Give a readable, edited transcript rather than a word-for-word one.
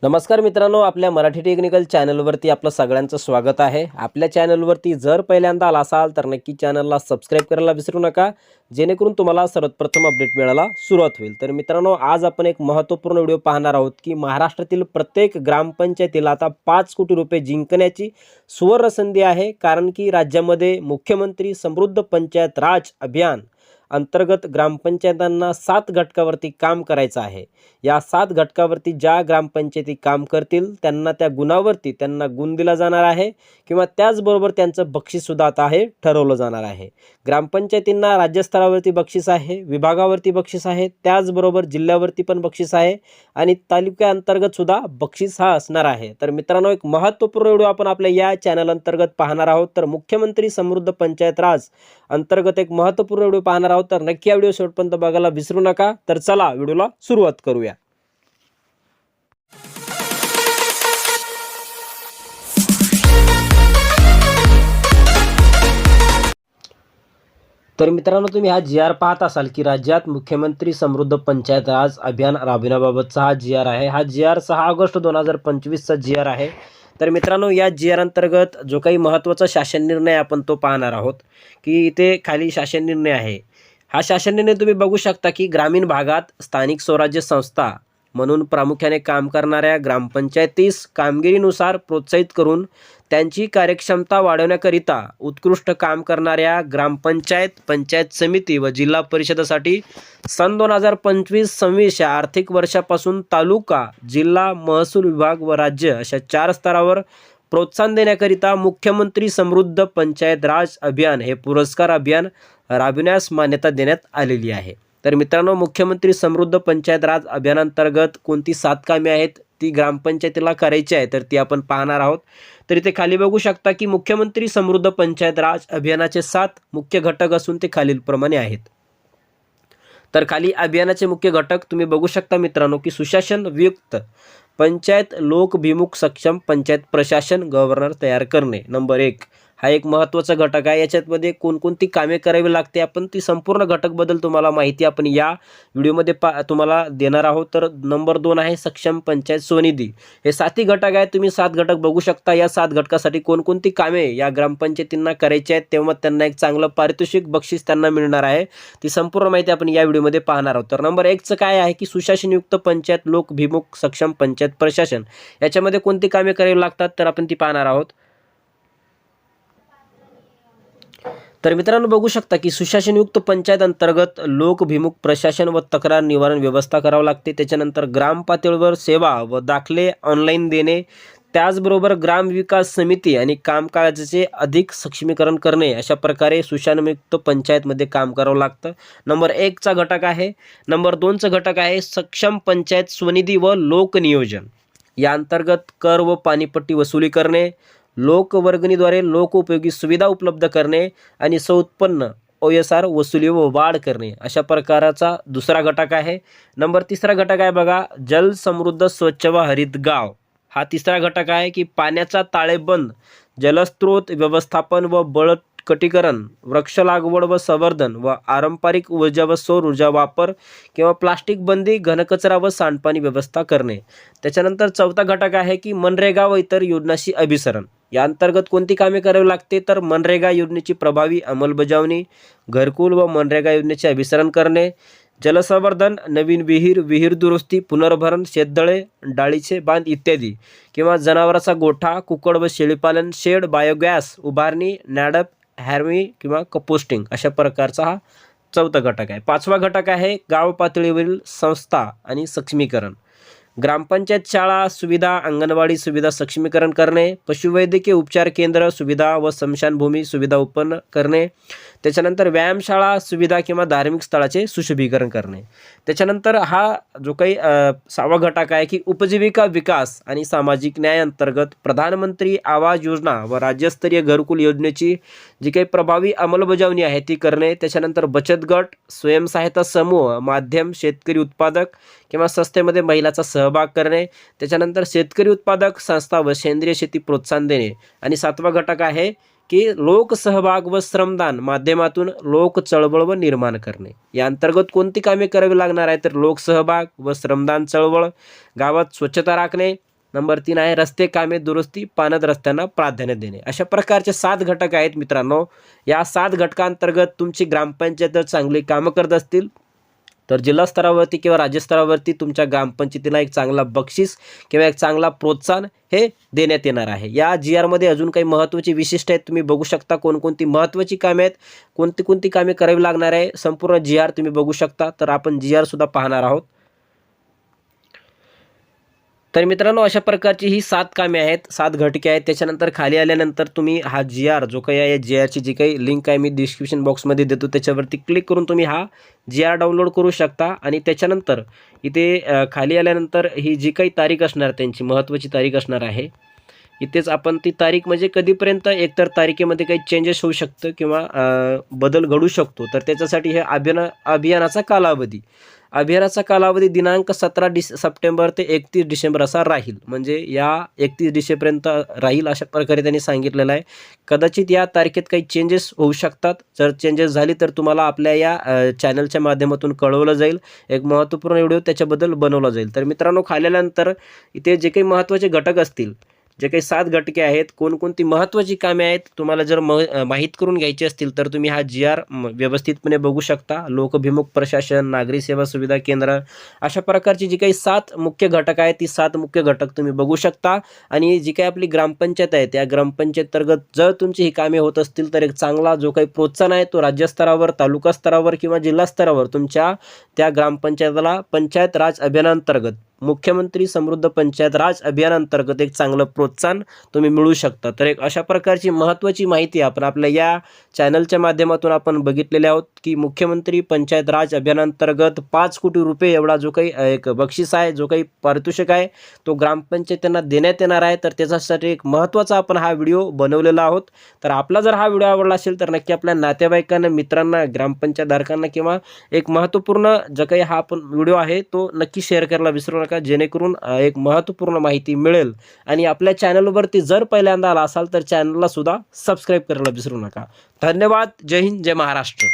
नमस्कार मित्रांनो, आपल्या मराठी टेक्निकल चॅनलवरती आपलं सगळ्यांचं स्वागत आहे। आपल्या चॅनलवरती जर पहिल्यांदा आला असाल तर नक्की चॅनलला सबस्क्राईब करायला विसरू नका, जेणेकरून तुम्हाला सर्वप्रथम अपडेट मिळायला सुरुवात होईल। तर मित्रांनो, आज आपण एक महत्त्वपूर्ण व्हिडिओ पाहणार आहोत की महाराष्ट्रातील प्रत्येक ग्रामपंचायतीला आता 5 कोटी रुपये जिंकण्याची सुवर्ण संधी आहे। कारण की राज्यामध्ये मुख्यमंत्री समृद्ध पंचायत राज अभियान अंतर्गत ग्रामपंचायतांना 7 घटकावरती काम करायचं आहे। या 7 घटकावरती ज्या ग्रामपंचायती काम करतील त्यांना त्या गुणावरती त्यांना गुण दिला जाणार आहे किंवा त्याचबरोबर त्यांचं बक्षीससुद्धा आता हे ठरवलं जाणार आहे। ग्रामपंचायतींना राज्यस्तरावरती बक्षीस आहे, विभागावरती बक्षीस आहे, त्याचबरोबर जिल्ह्यावरती पण बक्षीस आहे आणि तालुक्याअंतर्गत सुद्धा बक्षीस हा असणार आहे। तर मित्रांनो, एक महत्त्वपूर्ण व्हिडिओ आपण आपल्या या चॅनल अंतर्गत पाहणार आहोत। तर मुख्यमंत्री समृद्ध पंचायत राज अंतर्गत एक महत्त्वपूर्ण व्हिडिओ पाहणार आहोत, तर नक्की हा व्हिडिओ शेवटपर्यंत बघायला विसरू नका। तर चला व्हिडिओला सुरुवात करूया। तर मित्रांनो, तुम्ही हा जी.आर. पाहत असाल की राज्यात मुख्यमंत्री समृद्ध पंचायत राज अभियान राबविण्याबाबतचा हा जी.आर. आहे। हा जी.आर. 6 August 2025चा G.R.. आहे। तर मित्रांनो, या जी.आर. अंतर्गत जो काही महत्त्वाचा शासन निर्णय आपण तो पाहणार आहोत की इथे खाली शासन निर्णय आहे। हा शासन निर्णय तुम्ही बघू शकता की ग्रामीण भागात स्थानिक स्वराज्य संस्था म्हणून प्रामुख्याने काम करणाऱ्या ग्रामपंचायतीस कामगिरीनुसार प्रोत्साहित करून त्यांची कार्यक्षमता वाढवण्याकरिता उत्कृष्ट काम करणाऱ्या ग्रामपंचायत, पंचायत समिती व जिल्हा परिषदेसाठी सन 2025-26 या आर्थिक वर्षापासून तालुका, जिल्हा, महसूल विभाग व राज्य अशा 4 स्तरावर प्रोत्साहन देण्याकरिता मुख्यमंत्री समृद्ध पंचायत राज अभियान हे पुरस्कार अभियान राबविण्यास मान्यता देण्यात आलेली आहे। तर मित्रांनो, मुख्यमंत्री समृद्ध पंचायत राज अभियानांतर्गत कोणती 7 कामे आहेत ती ग्रामपंचायतीला करायची आहे, तर ती आपण पाहणार आहोत। तर इथे खाली बघू शकता की मुख्यमंत्री समृद्ध पंचायत राज अभियानाचे 7 मुख्य घटक असून ते खालीलप्रमाणे आहेत। तर खाली अभियानाचे मुख्य घटक तुम्ही बघू शकता मित्रांनो की सुशासन वियुक्त पंचायत, लोकभिमुख सक्षम पंचायत प्रशासन, गव्हर्नर तयार करणे। नंबर 1 हा एक महत्त्वाचा घटक आहे। याच्यामध्ये कोणकोणती कामे करावी लागते आपण ती संपूर्ण घटकबद्दल तुम्हाला माहिती आपण या व्हिडिओमध्ये तुम्हाला देणार आहोत। तर नंबर 2 आहे सक्षम पंचायत स्वनिधी। हे 7ही घटक आहेत, तुम्ही 7 घटक बघू शकता। या 7 घटकासाठी कोणकोणती कामे या ग्रामपंचायतींना करायची आहेत, तेव्हा त्यांना एक चांगलं पारितोषिक बक्षीस त्यांना मिळणार आहे। ती संपूर्ण माहिती आपण या व्हिडिओमध्ये पाहणार आहोत। तर नंबर 1चं काय आहे की सुशासनयुक्त पंचायत, लोकभिमुख सक्षम पंचायत प्रशासन। याच्यामध्ये कोणती कामे करावी लागतात तर आपण ती पाहणार आहोत। तर मित्रांनो, बघू शकता की सुशासनयुक्त पंचायत अंतर्गत लोकभिमुख प्रशासन व तक्रार निवारण व्यवस्था करावी लागते। त्याच्यानंतर ग्राम पातळीवर सेवा व दाखले ऑनलाईन देणे, त्याचबरोबर ग्राम विकास समिती आणि कामकाजाचे अधिक सक्षमीकरण करणे, अशा प्रकारे सुशासनयुक्त पंचायतमध्ये काम करावं लागतं। नंबर 1चा घटक आहे। नंबर 2चं घटक आहे सक्षम पंचायत स्वनिधी व लोकनियोजन। या अंतर्गत कर व पाणीपट्टी वसुली करणे, लोकवर्गणीद्वारे लोकोपयोगी सुविधा उपलब्ध करणे आणि सौत्पन्न OSR वसुली व वाढ करणे, अशा प्रकाराचा दुसरा घटक आहे। नंबर 3रा घटक आहे बघा, जल समृद्ध स्वच्छ व हरित गाव। हा 3रा घटक आहे की पाण्याचा ताळेबंद, जलस्रोत व्यवस्थापन व बळकटीकरण, वृक्ष लागवड व संवर्धन व पारंपरिक ऊर्जा व सौर ऊर्जा वापर किंवा प्लास्टिक बंदी, घनकचरा व सांडपाणी व्यवस्था करणे। त्याच्यानंतर 4था घटक आहे की मनरेगा व इतर योजनांशी अभिसरण। या अंतर्गत कोणती कामे करावी लागते तर मनरेगा योजनेची प्रभावी अंमलबजावणी, घरकुल व मनरेगा योजनेचे अभिसरण करणे, जलसंवर्धन, नवीन विहीर, विहीर दुरुस्ती, पुनर्भरण, शेततळे, डाळीचे बांध इत्यादी, किंवा जनावरांचा गोठा, कुक्कुट व शेळीपालन, शेड, बायोगॅस उभारणी, नॅडप, हॅरमी किंवा कंपोस्टिंग, अशा प्रकारचा हा 4था घटक आहे। 5वा घटक आहे गाव पातळीवरील संस्था आणि सक्षमीकरण। ग्रामपंचायत शाळा सुविधा, अंगणवाडी सुविधा सक्षमीकरण करणे, पशुवैद्यकीय उपचार केंद्र सुविधा व स्मशानभूमी सुविधा उत्पन्न करणे, त्याच्यानंतर व्यायामशाळा सुविधा किंवा धार्मिक स्थळाचे सुशोभीकरण करणे। त्याच्यानंतर हा जो काही 6वा घटक आहे की उपजीविका विकास आणि सामाजिक न्याय अंतर्गत प्रधानमंत्री आवास योजना व राज्यस्तरीय घरकुल योजनेची जी काही प्रभावी अंमलबजावणी आहे ती करणे। त्याच्यानंतर बचत गट, स्वयंसहायता समूह, माध्यम, शेतकरी उत्पादक किंवा संस्थेमध्ये महिलांचा सहभाग करणे, त्याच्यानंतर शेतकरी उत्पादक संस्था व सेंद्रिय शेती प्रोत्साहन देणे। आणि 7वा घटक आहे की लोकसहभाग व श्रमदान माध्यमातून लोक चळवळ व निर्माण करणे। या अंतर्गत कोणती कामे करावी लागणार आहे तर लोकसहभाग व श्रमदान चळवळ, गावात स्वच्छता राखणे, नंबर 3 आहे रस्ते कामे दुरुस्ती, पाणंद रस्त्यांना प्राधान्य देणे. अशा प्रकारचे 7 घटक आहेत मित्रांनो. या 7 घटकांतर्गत तुमची ग्रामपंचायत जर चांगली कामं करत असतील तर जिल्हा स्तरावरती किंवा राज्य स्तरावरती तुमच्या ग्रामपंचायतीला एक चांगला बक्षीस किंवा एक चांगला प्रोत्साहन हे देण्यात येणार आहे. या GRमध्ये अजून काही महत्त्वाची विशिष्ट आहेत, तुम्ही बघू शकता कोणकोणती महत्त्वाची कामे आहेत, कोणती कोणती कामे करावी लागणार आहे. संपूर्ण GR तुम्ही बघू शकता. तर आपण GR सुद्धा पाहणार आहोत. तर मित्रांनो अशा प्रकारची ही 7 कामे आहेत, 7 घटके आहेत. त्याच्यानंतर खाली आल्यानंतर तुम्ही हा GR जो काही आहे, GRची जी काही लिंक आहे मी डिस्क्रिप्शन बॉक्समध्ये देतो, त्याच्यावरती क्लिक करून तुम्ही हा GR डाउनलोड करू शकता. आणि त्याच्यानंतर इथे खाली आल्यानंतर ही जी काही तारीख असणार, त्यांची महत्त्वाची तारीख असणार आहे. इथेच आपण ती तारीख म्हणजे कधीपर्यंत, एकतर तारखेमध्ये काही चेंजेस होऊ शकतं किंवा बदल घडू शकतो. तर त्याच्यासाठी हे अभियानाचा कालावधी दिनांक 17 सप्टेंबर ते 31 डिसेंबर असा राहील. म्हणजे या 31 डिसेंबरपर्यंत राहील अशा प्रकारे त्यांनी सांगितलेलं आहे. कदाचित या तारखेत काही चेंजेस होऊ शकतात. जर चेंजेस झाली तर तुम्हाला आपल्या या चॅनलच्या माध्यमातून कळवलं जाईल. एक महत्त्वपूर्ण व्हिडिओ त्याच्याबद्दल बनवला जाईल. तर मित्रांनो खाली आल्यानंतर इथे जे काही महत्त्वाचे घटक असतील, जे काही 7 घटके आहेत, कोणकोणती महत्त्वाची कामे आहेत, तुम्हाला जर माहीत करून घ्यायची असतील तर तुम्ही हा GR व्यवस्थितपणे बघू शकता. लोकभिमुख प्रशासन, नागरी सेवा सुविधा केंद्र, अशा प्रकारची जी काही 7 मुख्य घटक आहेत, ती 7 मुख्य घटक तुम्ही बघू शकता. आणि जी काही आपली ग्रामपंचायत आहे, त्या ग्रामपंचायतंतर्गत जर तुमची ही कामे होत असतील तर एक चांगला जो काही प्रोत्साहन आहे तो राज्य स्तरावर, तालुका स्तरावर किंवा जिल्हा स्तरावर तुमच्या त्या ग्रामपंचायतीला पंचायत राज अभियानांतर्गत, मुख्यमंत्री समृद्ध पंचायत राज अभियानांतर्गत एक चांगलं प्रोत्साहन तुम्ही मिळू शकता. तर एक अशा प्रकारची महत्त्वाची माहिती आपण आपल्या या चॅनलच्या माध्यमातून आपण बघितलेले आहोत की मुख्यमंत्री पंचायत राज अभियानांतर्गत 5 कोटी रुपये एवढा जो काही एक बक्षीस आहे, जो काही पारितोषिक आहे, तो ग्रामपंचायतींना देण्यात येणार आहे. तर त्याच्यासाठी एक महत्त्वाचा आपण हा व्हिडिओ बनवलेला आहोत. तर आपला जर हा व्हिडिओ आवडला असेल तर नक्की आपल्या नातेवाईकांना, मित्रांना, ग्रामपंचायत धारकांना किंवा एक महत्त्वपूर्ण जो काही हा आपण व्हिडिओ आहे तो नक्की शेअर करायला विसरू नका, जेणेकरून एक महत्त्वपूर्ण माहिती मिळेल. आणि आपल्या चॅनलवरती जर पहिल्यांदा आला असाल तर चॅनलला सुद्धा सबस्क्राईब करायला विसरू नका. धन्यवाद. जय हिंद, जय महाराष्ट्र.